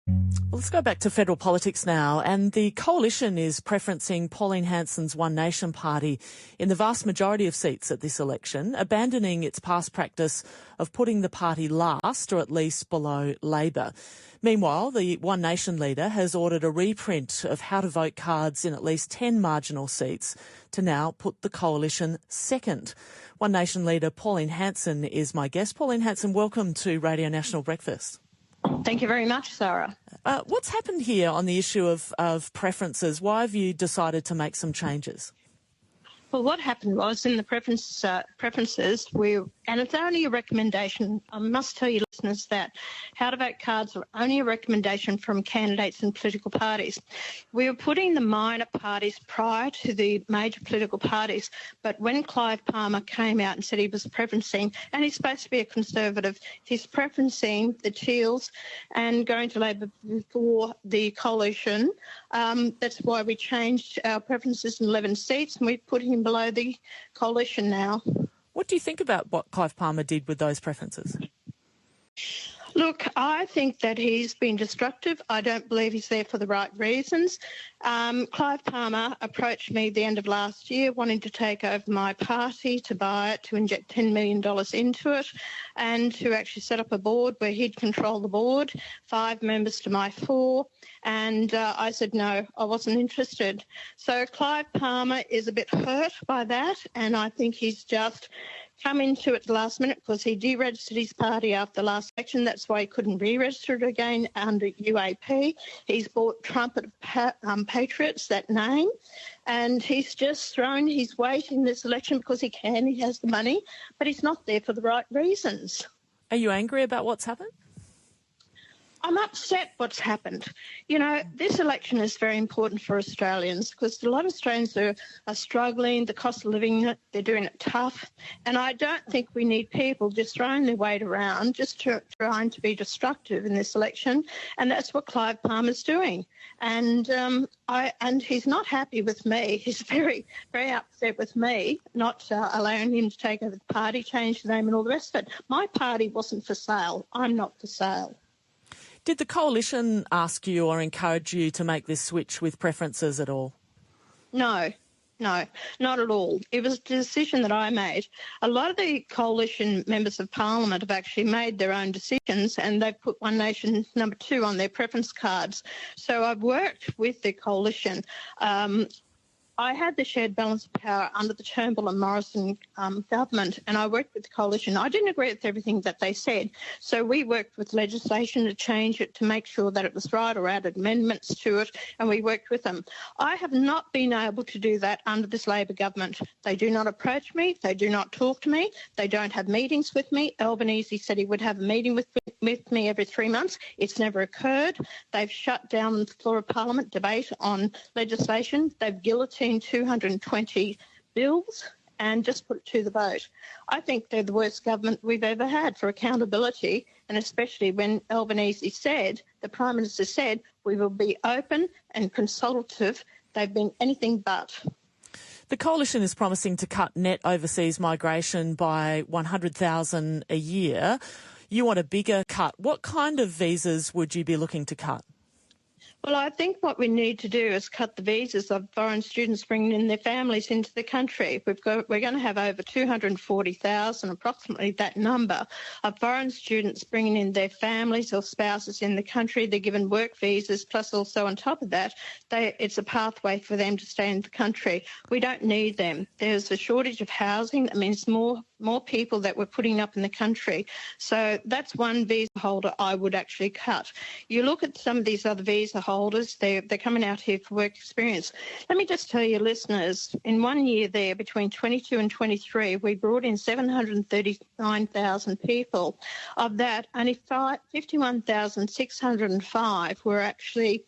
Well, let's go back to federal politics now. And the coalition is preferencing Pauline Hanson's One Nation party in the vast majority of seats at this election, abandoning its past practice of putting the party last or at least below Labor. Meanwhile, the One Nation leader has ordered a reprint of how to vote cards in at least 10 marginal seats to now put the coalition second. One Nation leader Pauline Hanson is my guest. Pauline Hanson, welcome to Radio National Breakfast. Thank you very much, Sarah. What's happened here on the issue of preferences? Why have you decided to make some changes? Well, what happened was in the preferences, and it's only a recommendation. I must tell you, listeners, that how to vote cards are only a recommendation from candidates and political parties. We were putting the minor parties prior to the major political parties, but when Clive Palmer came out and said he was preferencing, and he's supposed to be a Conservative, he's preferencing the Teals and going to Labor for the coalition. That's why we changed our preferences in 11 seats and we put him below the coalition now. What do you think about what Clive Palmer did with those preferences? Look, I think that he's been destructive. I don't believe he's there for the right reasons. Clive Palmer approached me at the end of last year wanting to take over my party, to buy it, to inject $10 million into it, and to actually set up a board where he'd control the board, 5 members to my 4. And I said no, I wasn't interested. So Clive Palmer is a bit hurt by that, and I think he's just come into it the last minute because he deregistered his party after the last election. That's why he couldn't re-register it again under UAP. He's bought Trumpet Patriots, that name, and he's just thrown his weight in this election because he can. He has the money, but he's not there for the right reasons. Are you angry about what's happened? I'm upset what's happened. You know, this election is very important for Australians because a lot of Australians are struggling, the cost of living, they're doing it tough. And I don't think we need people just throwing their weight around, just trying to be destructive in this election. And that's what Clive Palmer's doing. And he's not happy with me. He's very, very upset with me, not allowing him to take over the party, change the name and all the rest of it. My party wasn't for sale. I'm not for sale. Did the coalition ask you or encourage you to make this switch with preferences at all? No, not at all. It was a decision that I made. A lot of the coalition members of Parliament have actually made their own decisions and they've put One Nation number 2 on their preference cards. So I've worked with the coalition. I had the shared balance of power under the Turnbull and Morrison government, and I worked with the coalition. I didn't agree with everything that they said, so we worked with legislation to change it to make sure that it was right, or added amendments to it, and we worked with them. I have not been able to do that under this Labor government. They do not approach me. They do not talk to me. They don't have meetings with me. Albanese said he would have a meeting with me every 3 months. It's never occurred. They've shut down the floor of Parliament debate on legislation. They've guillotined 220 bills and just put it to the vote. I think they're the worst government we've ever had for accountability, and especially when Albanese said, the Prime Minister said, we will be open and consultative. They've been anything but. The coalition is promising to cut net overseas migration by 100,000 a year. You want a bigger cut. What kind of visas would you be looking to cut? Well, I think what we need to do is cut the visas of foreign students bringing in their families into the country. We're going to have over 240,000, approximately that number, of foreign students bringing in their families or spouses in the country. They're given work visas, plus also on top of that, it's a pathway for them to stay in the country. We don't need them. There's a shortage of housing. That means more people that we're putting up in the country. So that's one visa holder I would actually cut. You look at some of these other visa holders, they're coming out here for work experience. Let me just tell you, listeners, in 1 year there, between 22 and 23, we brought in 739,000 people. Of that, only 51,605 were actually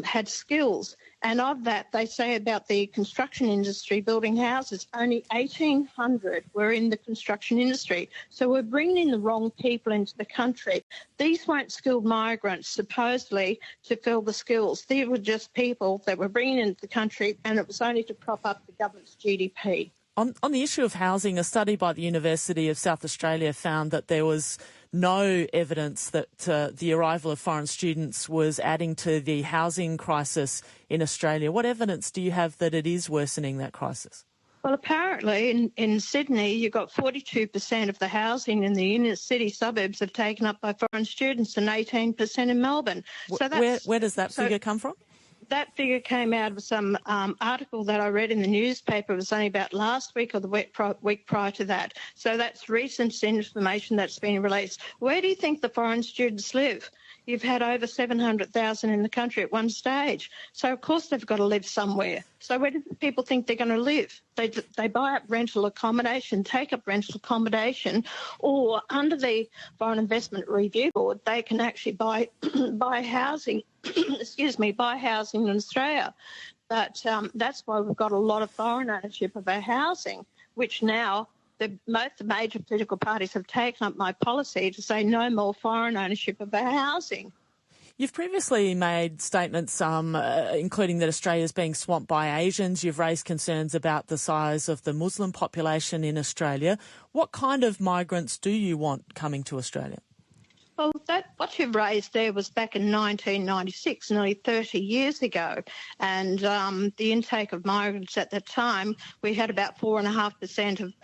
had skills. And of that, they say about the construction industry, building houses, only 1,800 were in the construction industry. So we're bringing in the wrong people into the country. These weren't skilled migrants, supposedly, to fill the skills. These were just people that were bringing into the country, and it was only to prop up the government's GDP. On the issue of housing, a study by the University of South Australia found that there was no evidence that the arrival of foreign students was adding to the housing crisis in Australia. What evidence do you have that it is worsening that crisis? Well, apparently in Sydney, you've got 42% of the housing in the inner city suburbs have taken up by foreign students and 18% in Melbourne. So where does that figure come from? That figure came out of some article that I read in the newspaper. It was only about last week or the week prior to that. So that's recent information that's been released. Where do you think the foreign students live? You've had over 700,000 in the country at one stage. So, of course, they've got to live somewhere. So where do people think they're going to live? They buy up rental accommodation, take up rental accommodation, or under the Foreign Investment Review Board, they can actually buy housing, buy housing in Australia. But that's why we've got a lot of foreign ownership of our housing, which now most of the major political parties have taken up my policy to say no more foreign ownership of our housing. You've previously made statements including that Australia is being swamped by Asians. You've raised concerns about the size of the Muslim population in Australia. What kind of migrants do you want coming to Australia? Well, what you've raised there was back in 1996, nearly 30 years ago, and the intake of migrants at that time, we had about 4.5% of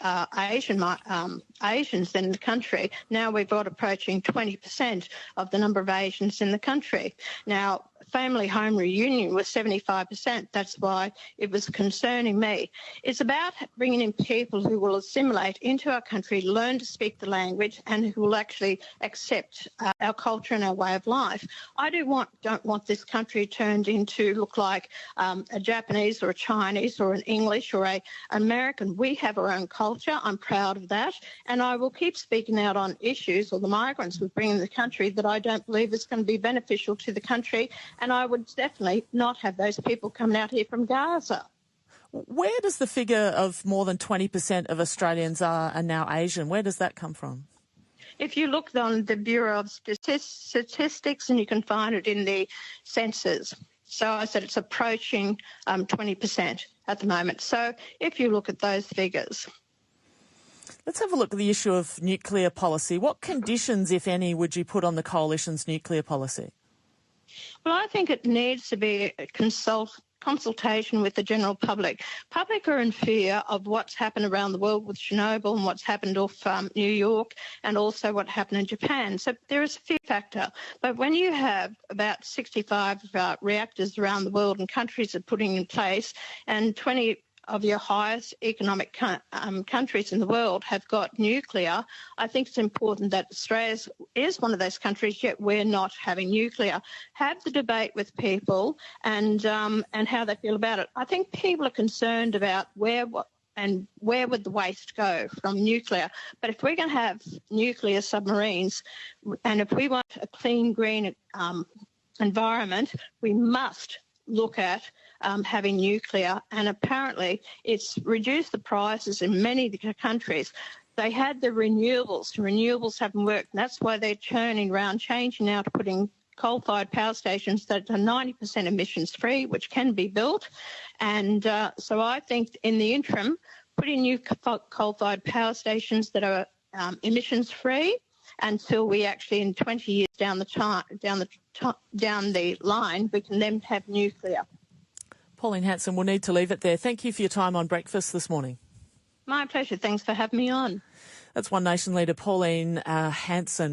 Asians in the country. Now we've got approaching 20% of the number of Asians in the country. Now, family home reunion was 75%. That's why it was concerning me. It's about bringing in people who will assimilate into our country, learn to speak the language, and who will actually accept our culture and our way of life. I don't want this country turned into look like a Japanese or a Chinese or an English or an American. We have our own culture. I'm proud of that. And I will keep speaking out on issues or the migrants we bring in the country that I don't believe is going to be beneficial to the country. And I would definitely not have those people coming out here from Gaza. Where does the figure of more than 20% of Australians are now Asian, where does that come from? If you look on the Bureau of Statistics, and you can find it in the census. So I said it's approaching 20% at the moment. So if you look at those figures. Let's have a look at the issue of nuclear policy. What conditions, if any, would you put on the Coalition's nuclear policy? Well, I think it needs to be a consultation with the general public. Public are in fear of what's happened around the world with Chernobyl and what's happened off New York and also what happened in Japan. So there is a fear factor. But when you have about 65 reactors around the world and countries are putting in place, and 20 of your highest economic countries in the world have got nuclear, I think it's important that Australia is one of those countries, yet we're not having nuclear. Have the debate with people and how they feel about it. I think people are concerned about where would the waste go from nuclear. But if we're going to have nuclear submarines and if we want a clean, green environment, we must look at having nuclear, and apparently it's reduced the prices in many countries. They had the renewables. Renewables haven't worked, and that's why they're changing now to putting coal-fired power stations that are 90% emissions-free, which can be built. And so I think in the interim, putting new coal-fired power stations that are emissions-free until we actually, in 20 years down the line, we can then have nuclear. Pauline Hanson, we'll need to leave it there. Thank you for your time on Breakfast this morning. My pleasure. Thanks for having me on. That's One Nation leader Pauline Hanson.